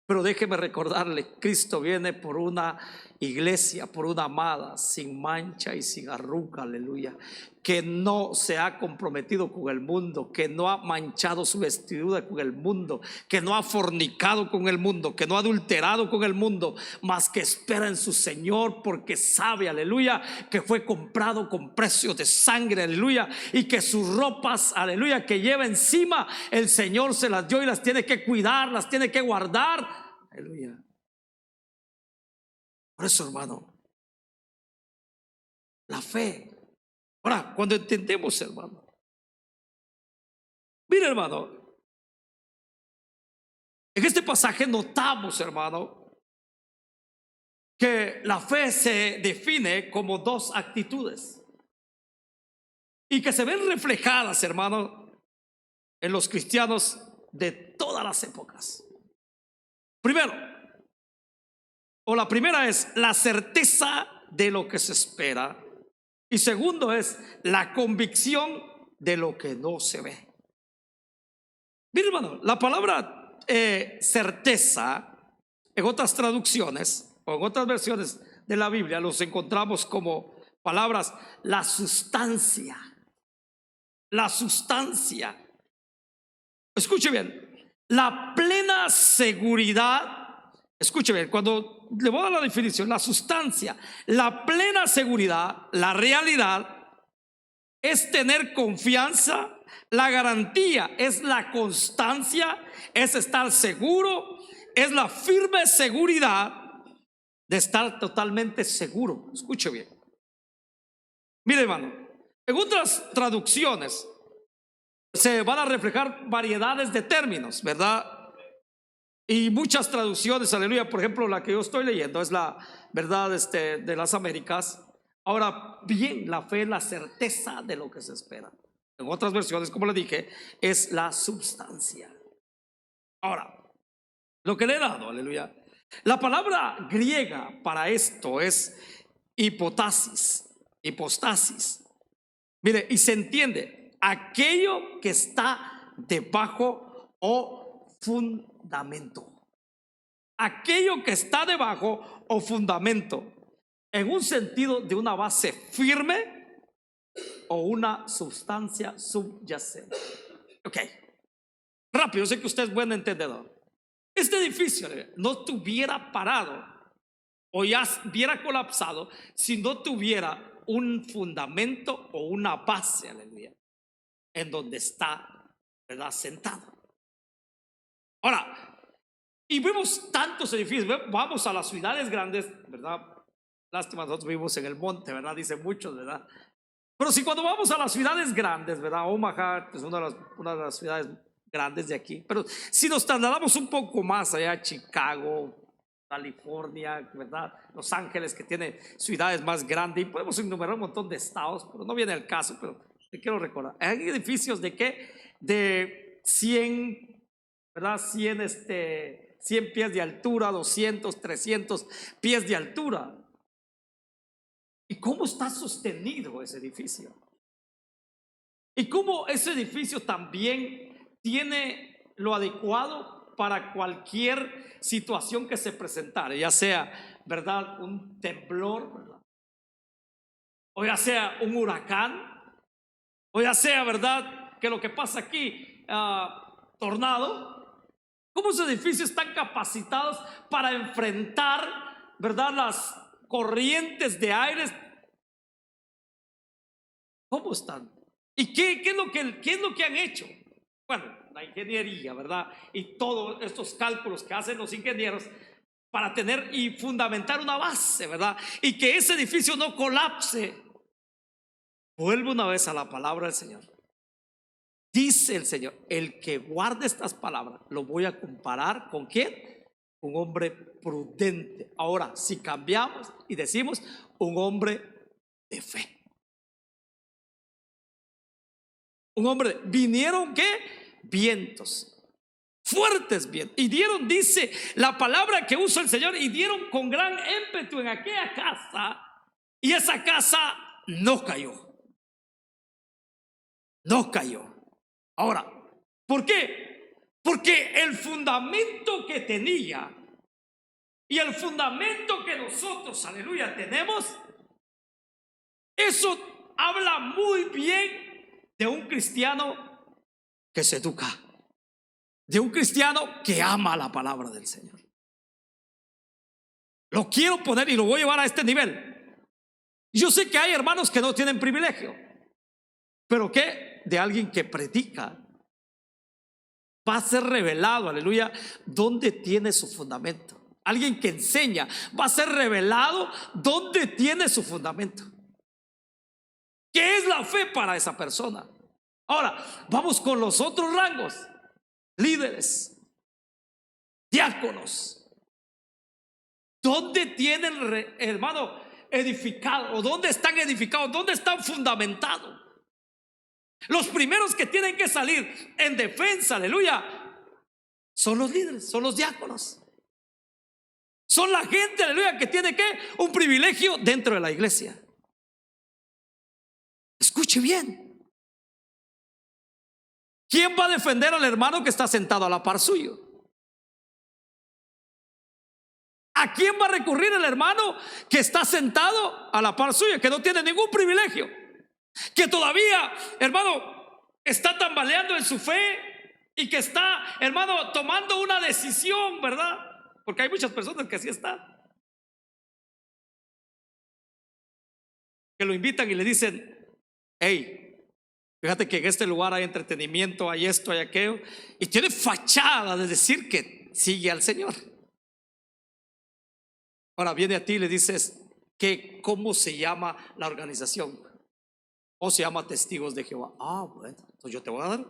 Pero déjeme recordarle, Cristo viene por una iglesia, por una amada, sin mancha y sin arruga, aleluya, que no se ha comprometido con el mundo, que no ha manchado su vestidura con el mundo, que no ha fornicado con el mundo, que no ha adulterado con el mundo, mas que espera en su Señor, porque sabe, aleluya, que fue comprado con precio de sangre, aleluya, y que sus ropas, aleluya, que lleva encima, el Señor se las dio y las tiene que cuidar, las tiene que guardar, aleluya. Por eso, hermano, la fe. Ahora, cuando entendemos, hermano, mire, hermano, en este pasaje notamos, hermano, que la fe se define como dos actitudes y que se ven reflejadas, hermano, en los cristianos de todas las épocas. Primero, o la primera es la certeza de lo que se espera, y segundo es la convicción de lo que no se ve. Mira, hermano, la palabra certeza, en otras traducciones o en otras versiones de la Biblia los encontramos como palabras: la sustancia. La sustancia. Escuche bien, la plena seguridad. Escuche bien, cuando le voy a dar la definición, la sustancia, la plena seguridad, la realidad es tener confianza, la garantía es la constancia, es estar seguro, es la firme seguridad de estar totalmente seguro. Escuche bien. Mire, hermano, en otras traducciones se van a reflejar variedades de términos, ¿verdad? Y muchas traducciones, aleluya. Por ejemplo, la que yo estoy leyendo es la verdad de las Américas. Ahora bien, la fe es la certeza de lo que se espera. En otras versiones, como le dije, es la substancia. Ahora, lo que le he dado, aleluya, la palabra griega para esto es hipostasis. Mire, y se entiende aquello que está debajo o fundamento. Aquello que está debajo o fundamento, en un sentido de una base firme o una sustancia subyacente. Ok, rápido, sé que usted es buen entendedor. Este edificio no estuviera parado o ya hubiera colapsado si no tuviera un fundamento o una base, aleluya, en donde está, ¿verdad?, sentado. Ahora, y vemos tantos edificios, vamos a las ciudades grandes, ¿verdad? Lástima, nosotros vivimos en el monte, ¿verdad? Dicen muchos, ¿verdad? Pero si cuando vamos a las ciudades grandes, ¿verdad? Omaha es una de las ciudades grandes de aquí. Pero si nos trasladamos un poco más allá, Chicago, California, ¿verdad? Los Ángeles, que tiene ciudades más grandes, y podemos enumerar un montón de estados, pero no viene el caso, pero te quiero recordar. Hay edificios de qué? De 100, ¿verdad? 100 100 pies de altura, 200, 300 pies de altura. ¿Y cómo está sostenido ese edificio? Y cómo ese edificio también tiene lo adecuado para cualquier situación que se presentara, ya sea, ¿verdad?, un temblor, ¿verdad?, o ya sea un huracán, o ya sea, ¿verdad?, que lo que pasa aquí, tornado. ¿Cómo esos edificios están capacitados para enfrentar, ¿verdad?, las corrientes de aires? ¿Cómo están? ¿Y qué es lo que han hecho? Bueno, la ingeniería, ¿verdad? Y todos estos cálculos que hacen los ingenieros para tener y fundamentar una base, ¿verdad? Y que ese edificio no colapse. Vuelvo una vez a la palabra del Señor. Dice el Señor, el que guarde estas palabras, lo voy a comparar ¿con quién? Un hombre prudente. Ahora, si cambiamos y decimos un hombre de fe. Un hombre, vinieron ¿qué? Vientos, fuertes vientos, y dieron, dice la palabra que usa el Señor, y dieron con gran ímpetu en aquella casa, y esa casa no cayó. No cayó. Ahora, ¿por qué? Porque el fundamento que tenía y el fundamento que nosotros, aleluya, tenemos, eso habla muy bien de un cristiano que se educa, de un cristiano que ama la palabra del Señor. Lo quiero poner y lo voy a llevar a este nivel. Yo sé que hay hermanos que no tienen privilegio, pero que de alguien que predica va a ser revelado, aleluya, dónde tiene su fundamento. Alguien que enseña va a ser revelado dónde tiene su fundamento. ¿Qué es la fe para esa persona? Ahora, vamos con los otros rangos. Líderes, diáconos. ¿Dónde tienen, hermano, edificado? ¿O dónde están edificados? ¿Dónde están fundamentados? Los primeros que tienen que salir en defensa, aleluya, son los líderes, son los diáconos. Son la gente, aleluya, que tiene que un privilegio dentro de la iglesia. Escuche bien. ¿Quién va a defender al hermano que está sentado a la par suyo? ¿A quién va a recurrir el hermano que está sentado a la par suya, que no tiene ningún privilegio, que todavía, hermano, está tambaleando en su fe y que está, hermano, tomando una decisión, ¿verdad? Porque hay muchas personas que así están, que lo invitan y le dicen: hey, fíjate que en este lugar hay entretenimiento, hay esto, hay aquello, y tiene fachada de decir que sigue al Señor. Ahora viene a ti y le dices que cómo se llama la organización. O se llama Testigos de Jehová. Ah, bueno, entonces yo te voy a dar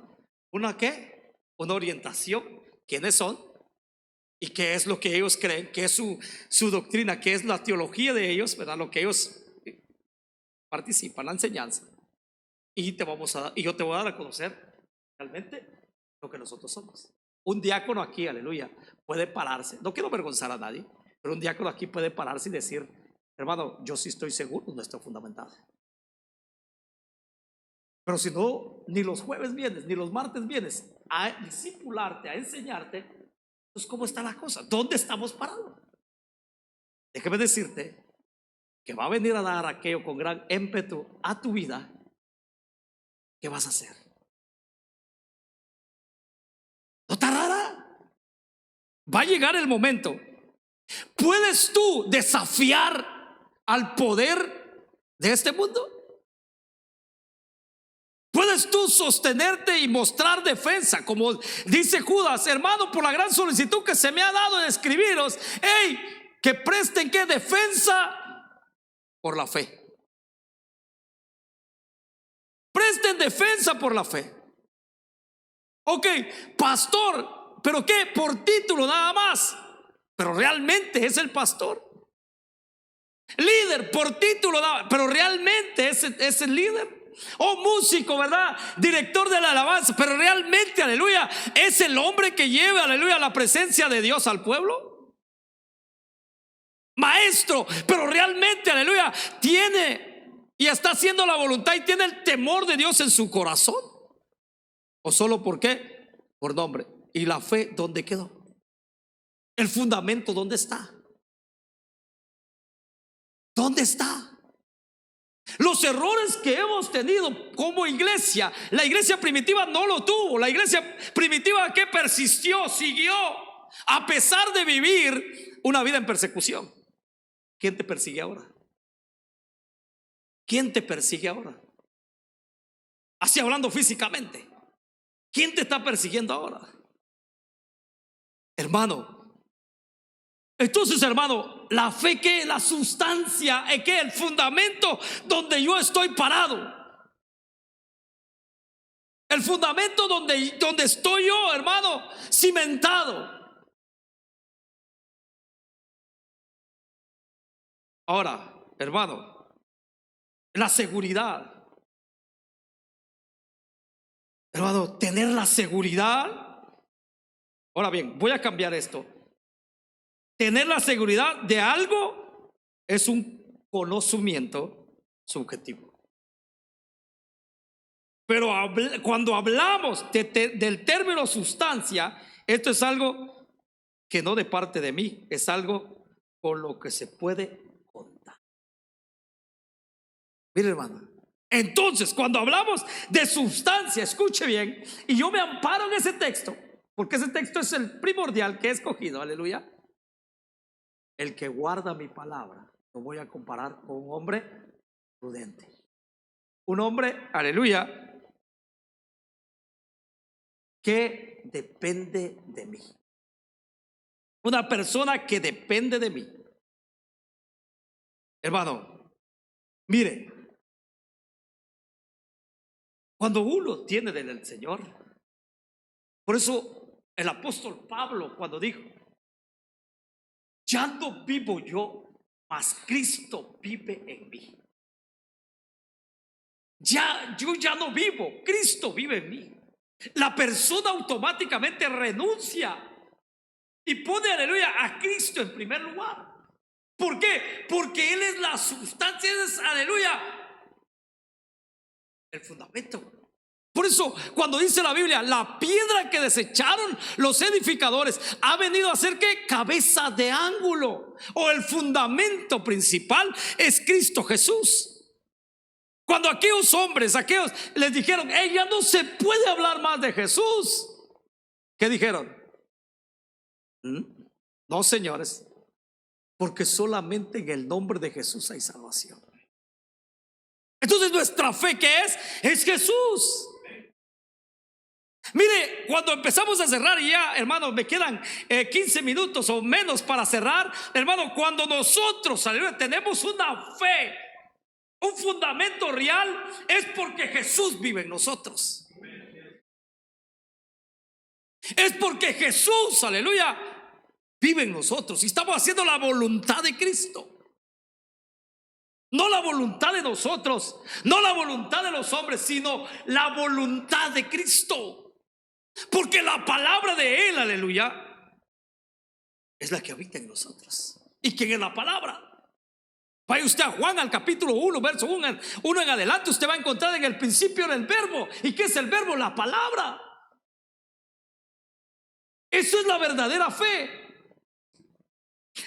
una ¿qué? Una orientación. ¿Quiénes son? Y qué es lo que ellos creen, qué es su doctrina, qué es la teología de ellos, ¿verdad? Lo que ellos participan, la enseñanza. Y yo te voy a dar a conocer realmente lo que nosotros somos. Un diácono aquí, aleluya, puede pararse. No quiero avergonzar a nadie, pero un diácono aquí puede pararse y decir: hermano, yo sí estoy seguro, no estoy fundamentado. Pero si no, ni los jueves vienes, ni los martes vienes a discipularte, a enseñarte, pues ¿cómo está la cosa? ¿Dónde estamos parados? Déjame decirte que va a venir a dar aquello con gran ímpetu a tu vida. ¿Qué vas a hacer? ¿No tardará? Va a llegar el momento. ¿Puedes tú desafiar al poder de este mundo? ¿Puedes tú sostenerte y mostrar defensa? Como dice Judas: hermano, por la gran solicitud que se me ha dado de escribiros, hey, que presten ¿qué? Defensa por la fe. Presten defensa por la fe. Ok, pastor, ¿pero qué? Por título nada más. Pero realmente es el pastor. Líder, por título nada más. Pero realmente es el líder. O músico, ¿verdad? Director de la alabanza, pero realmente, aleluya, es el hombre que lleva, aleluya, la presencia de Dios al pueblo. Maestro, pero realmente, aleluya, tiene y está haciendo la voluntad y tiene el temor de Dios en su corazón. ¿O solo por qué? Por nombre. ¿Y la fe dónde quedó? ¿El fundamento dónde está? ¿Dónde está? Los errores que hemos tenido como iglesia, la iglesia primitiva no lo tuvo. La iglesia primitiva que persistió, siguió, a pesar de vivir una vida en persecución. ¿Quién te persigue ahora? ¿Quién te persigue ahora? Así hablando físicamente. ¿Quién te está persiguiendo ahora? Hermano. Entonces, hermano, la fe, que la sustancia, es que el fundamento donde yo estoy parado, el fundamento donde estoy yo, hermano, cimentado. Ahora, hermano, la seguridad, hermano, tener la seguridad. Ahora bien, voy a cambiar esto. Tener la seguridad de algo es un conocimiento subjetivo. Pero cuando hablamos del término sustancia, esto es algo que no de parte de mí, es algo con lo que se puede contar. Mire, hermano, entonces cuando hablamos de sustancia, escuche bien, y yo me amparo en ese texto, porque ese texto es el primordial que he escogido, aleluya. El que guarda mi palabra, lo voy a comparar con un hombre prudente. Un hombre, aleluya, que depende de mí. Una persona que depende de mí. Hermano, mire, cuando uno tiene del Señor, por eso el apóstol Pablo cuando dijo: ya no vivo yo, mas Cristo vive en mí. Yo ya no vivo, Cristo vive en mí. La persona automáticamente renuncia y pone, aleluya, a Cristo en primer lugar. ¿Por qué? Porque Él es la sustancia, es, aleluya, el fundamento. Por eso cuando dice la Biblia, la piedra que desecharon los edificadores ha venido a ser que cabeza de ángulo, o el fundamento principal es Cristo Jesús. Cuando aquellos hombres, les dijeron: ya no se puede hablar más de Jesús, ¿qué dijeron? No, señores, porque solamente en el nombre de Jesús hay salvación. Entonces nuestra fe, ¿qué es? Es Jesús. Mire, cuando empezamos a cerrar, y ya, hermano, me quedan 15 minutos o menos para cerrar. Hermano, cuando nosotros tenemos una fe, un fundamento real, es porque Jesús vive en nosotros. Es porque Jesús, aleluya, vive en nosotros y estamos haciendo la voluntad de Cristo. No la voluntad de nosotros, no la voluntad de los hombres, sino la voluntad de Cristo. Porque la palabra de Él, aleluya, es la que habita en nosotros. ¿Y quién es la palabra? Vaya usted a Juan, al capítulo 1, verso 1 en adelante. Usted va a encontrar: en el principio era el verbo. ¿Y qué es el verbo? La palabra. Eso es la verdadera fe.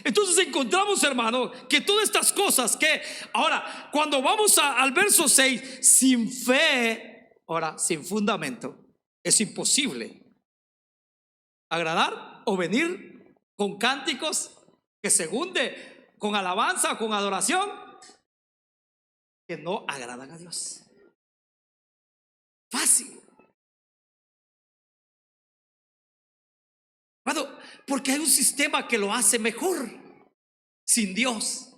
Entonces encontramos, hermano, que todas estas cosas que ahora, cuando vamos al verso 6, sin fe, ahora sin fundamento, es imposible agradar o venir con cánticos que se hunde, con alabanza, con adoración, que no agradan a Dios. Fácil. Bueno, porque hay un sistema que lo hace mejor sin Dios.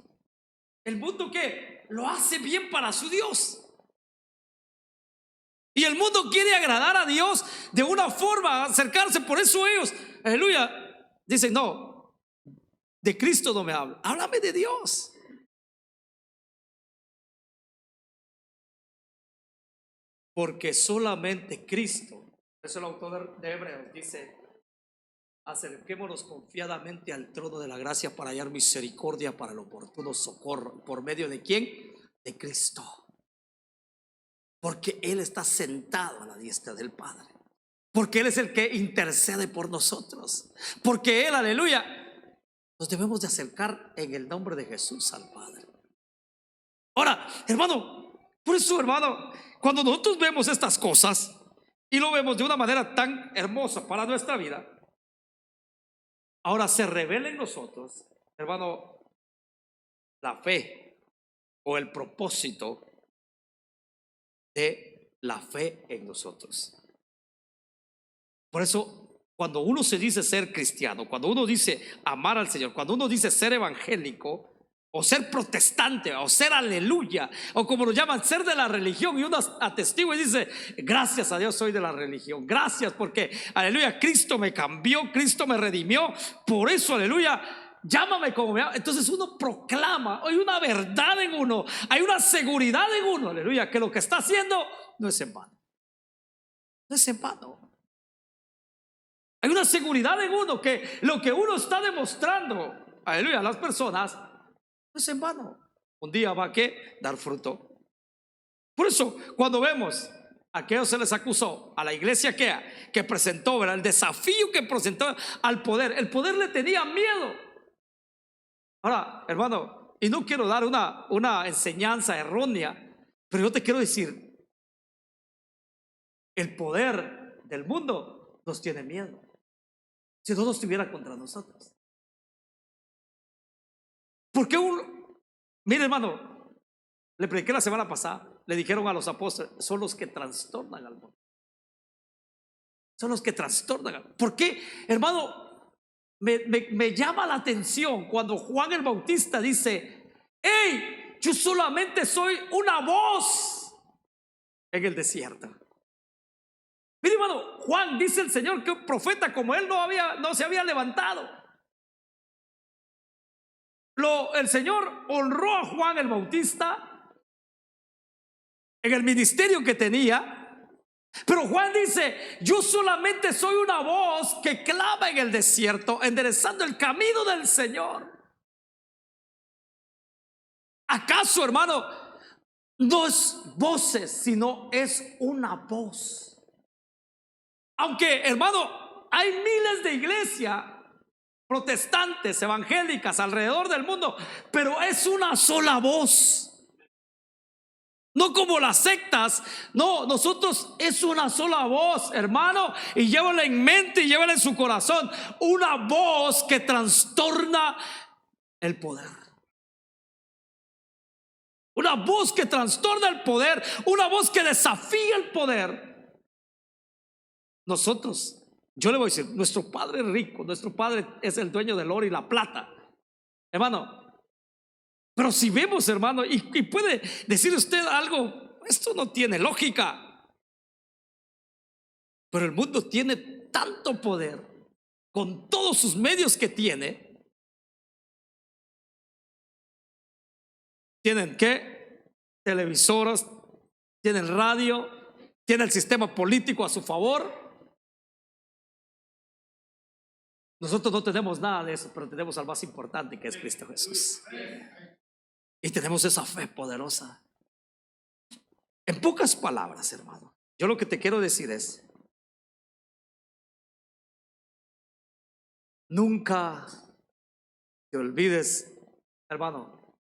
El mundo que lo hace bien para su Dios. Y el mundo quiere agradar a Dios de una forma, acercarse. Por eso ellos, aleluya, dicen: no, de Cristo no me habla, háblame de Dios. porque solamente Cristo, por eso el autor de Hebreos dice: acerquémonos confiadamente al trono de la gracia para hallar misericordia para el oportuno socorro. ¿Por medio de quién? De Cristo. Porque Él está sentado a la diestra del Padre. Porque Él es el que intercede por nosotros. Porque Él, aleluya, nos debemos de acercar en el nombre de Jesús al Padre. Ahora, hermano, por eso, hermano, cuando nosotros vemos estas cosas y lo vemos de una manera tan hermosa para nuestra vida, ahora se revela en nosotros, hermano, la fe o el propósito de la fe en nosotros. Por eso, cuando uno se dice ser cristiano, cuando uno dice amar al Señor, cuando uno dice ser evangélico, o ser protestante, o ser aleluya, o como lo llaman, ser de la religión, y uno atestigua y dice: gracias a Dios soy de la religión, gracias porque, aleluya, Cristo me cambió, Cristo me redimió, por eso, aleluya, llámame como me llama. Entonces uno proclama, hay una verdad en uno, hay una seguridad en uno, aleluya, que lo que está haciendo no es en vano. No es en vano. Hay una seguridad en uno que lo que uno está demostrando, aleluya, a las personas no es en vano. Un día va a dar fruto. Por eso, cuando vemos a que se les acusó a la iglesia que presentó, ¿verdad?, el desafío que presentó al poder, el poder le tenía miedo. Ahora, hermano, y no quiero dar una enseñanza errónea, pero yo te quiero decir: el poder del mundo nos tiene miedo. Si no estuviera contra nosotros. Porque mire, hermano, le prediqué la semana pasada, le dijeron a los apóstoles: son los que trastornan al mundo. Son los que trastornan. ¿Por qué, hermano? Me llama la atención cuando Juan el Bautista dice: hey, yo solamente soy una voz en el desierto. Mire, hermano, Juan, dice el Señor, que un profeta como él no se había levantado. El Señor honró a Juan el Bautista en el ministerio que tenía, pero Juan dice: yo solamente soy una voz que clama en el desierto, enderezando el camino del Señor. ¿Acaso, hermano, no es voces, sino es una voz? Aunque, hermano, hay miles de iglesias protestantes, evangélicas alrededor del mundo, pero es una sola voz. No como las sectas, no, nosotros es una sola voz, hermano, y llévala en mente y llévala en su corazón, una voz que trastorna el poder. Una voz que trastorna el poder, una voz que desafía el poder. Nosotros, yo le voy a decir, nuestro Padre es rico, nuestro Padre es el dueño del oro y la plata, hermano. Pero si vemos, hermano, y puede decir usted algo: esto no tiene lógica, pero el mundo tiene tanto poder, con todos sus medios que tiene. Tienen televisoras, tienen radio, tiene el sistema político a su favor. Nosotros no tenemos nada de eso, pero tenemos al más importante, que es Cristo Jesús. Y tenemos esa fe poderosa. En pocas palabras, hermano, yo lo que te quiero decir es: nunca te olvides, hermano,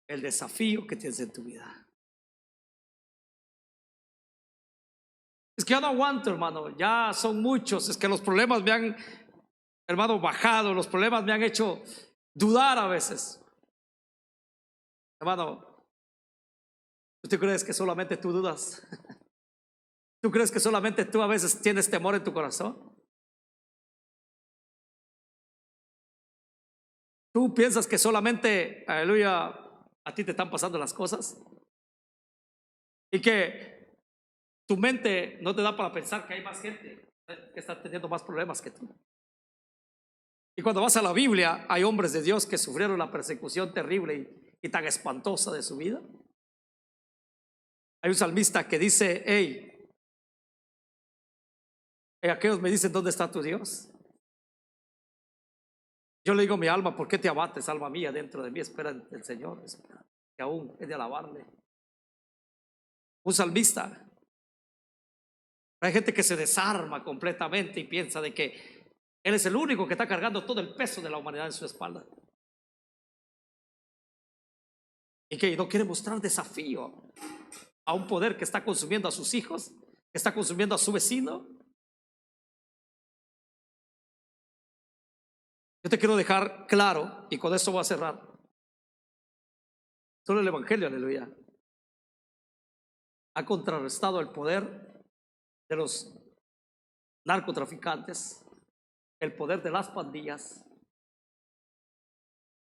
el desafío que tienes en tu vida. Es que yo no aguanto, hermano, ya son muchos. Es que los problemas me han, hermano, bajado. Los problemas me han hecho dudar a veces. Hermano, ¿tú crees que solamente tú dudas? ¿Tú crees que solamente tú a veces tienes temor en tu corazón? ¿Tú piensas que solamente, aleluya, a ti te están pasando las cosas? Y que tu mente no te da para pensar que hay más gente que está teniendo más problemas que tú. Y cuando vas a la Biblia, hay hombres de Dios que sufrieron la persecución terrible y tan espantosa de su vida. Hay un salmista que dice: hey, aquellos me dicen, ¿dónde está tu Dios? Yo le digo a mi alma: ¿por qué te abates, alma mía? Dentro de mí espera el Señor, espera, que aún es de alabarle. Un salmista. Hay gente que se desarma completamente y piensa de que él es el único que está cargando todo el peso de la humanidad en su espalda, y que no quiere mostrar desafío a un poder que está consumiendo a sus hijos, que está consumiendo a su vecino. Yo te quiero dejar claro, y con esto voy a cerrar: solo el Evangelio, aleluya, ha contrarrestado el poder de los narcotraficantes, el poder de las pandillas,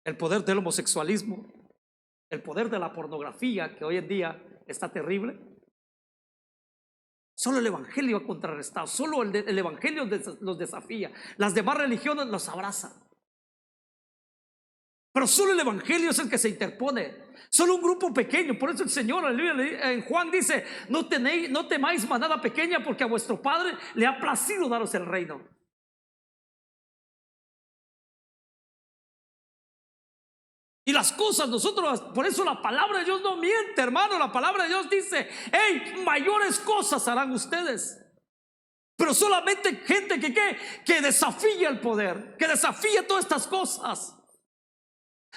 el poder del homosexualismo, el poder de la pornografía, que hoy en día está terrible. Solo el Evangelio ha contrarrestado, solo el Evangelio los desafía. Las demás religiones los abrazan, pero solo el Evangelio es el que se interpone. Solo un grupo pequeño. Por eso el Señor, aleluya, en Juan dice: no temáis manada pequeña, porque a vuestro Padre le ha placido daros el reino. Y las cosas, nosotros, por eso la palabra de Dios no miente, hermano. La palabra de Dios dice: hey, mayores cosas harán ustedes. Pero solamente gente que desafía el poder, que desafía todas estas cosas.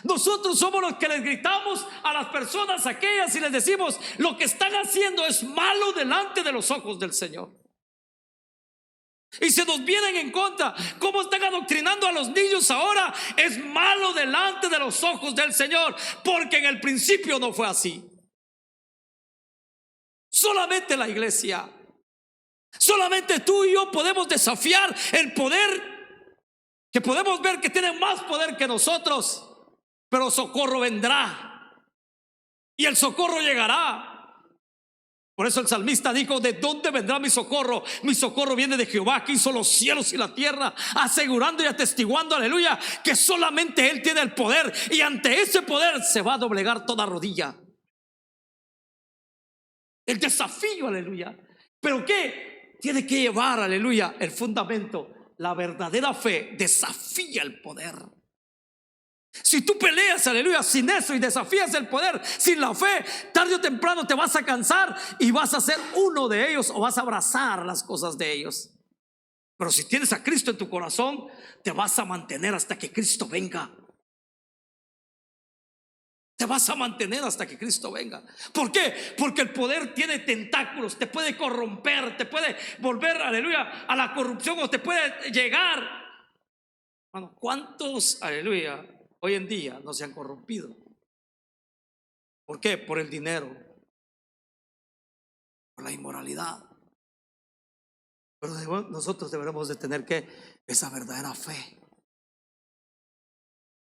Nosotros somos los que les gritamos a las personas aquellas y les decimos: lo que están haciendo es malo delante de los ojos del Señor. Y se nos vienen en contra. ¿Cómo están adoctrinando a los niños ahora? Es malo delante de los ojos del Señor, porque en el principio no fue así. Solamente la iglesia, solamente tú y yo podemos desafiar el poder, que podemos ver que tiene más poder que nosotros. Pero socorro vendrá, y el socorro llegará. Por eso el salmista dijo: ¿de dónde vendrá mi socorro? Mi socorro viene de Jehová, que hizo los cielos y la tierra, asegurando y atestiguando, aleluya, que solamente Él tiene el poder, y ante ese poder se va a doblegar toda rodilla. El desafío, aleluya. ¿Pero qué? Tiene que llevar, aleluya, el fundamento. La verdadera fe desafía el poder. Si tú peleas, aleluya, sin eso y desafías el poder, sin la fe, tarde o temprano te vas a cansar y vas a ser uno de ellos, o vas a abrazar las cosas de ellos. Pero si tienes a Cristo en tu corazón, te vas a mantener hasta que Cristo venga. Te vas a mantener hasta que Cristo venga. ¿Por qué? Porque el poder tiene tentáculos. Te puede corromper, te puede volver, aleluya, a la corrupción, o te puede llegar. Bueno, ¿cuántos, aleluya, hoy en día no se han corrompido? ¿Por qué? Por el dinero, por la inmoralidad. Pero nosotros deberemos de tener que esa verdadera fe,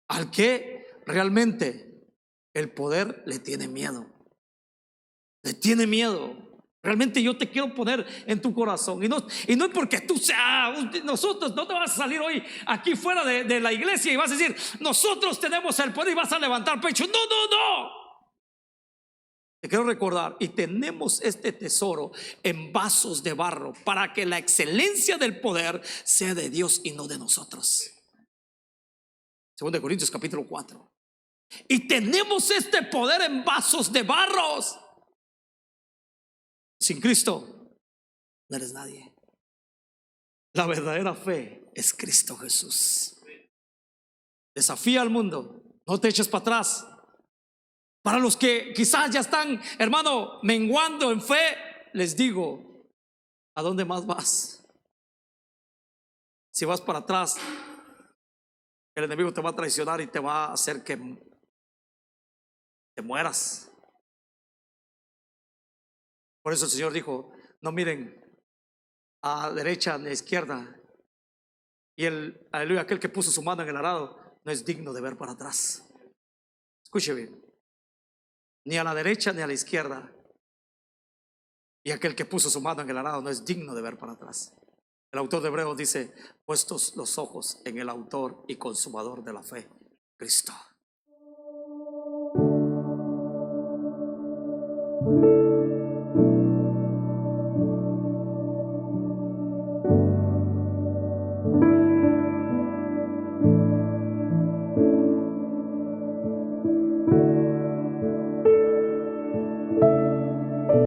al que realmente el poder le tiene miedo. Le tiene miedo. Realmente yo te quiero poner en tu corazón, y no es porque tú seas, nosotros no te vas a salir hoy aquí fuera de la iglesia y vas a decir: nosotros tenemos el poder, y vas a levantar pecho. No. Te quiero recordar: y tenemos este tesoro en vasos de barro, para que la excelencia del poder sea de Dios y no de nosotros. 2 Corintios capítulo 4. Y tenemos este poder en vasos de barros. Sin Cristo no eres nadie. La verdadera fe es Cristo Jesús. Desafía al mundo, no te eches para atrás. Para los que quizás ya están, hermano, menguando en fe, les digo: ¿a dónde más vas? Si vas para atrás, el enemigo te va a traicionar y te va a hacer que te mueras. Por eso el Señor dijo: no miren a derecha ni a izquierda. Y aleluya, aquel que puso su mano en el arado no es digno de ver para atrás. Escuche bien: ni a la derecha ni a la izquierda. Y aquel que puso su mano en el arado no es digno de ver para atrás. El autor de Hebreos dice: puestos los ojos en el autor y consumador de la fe, Cristo.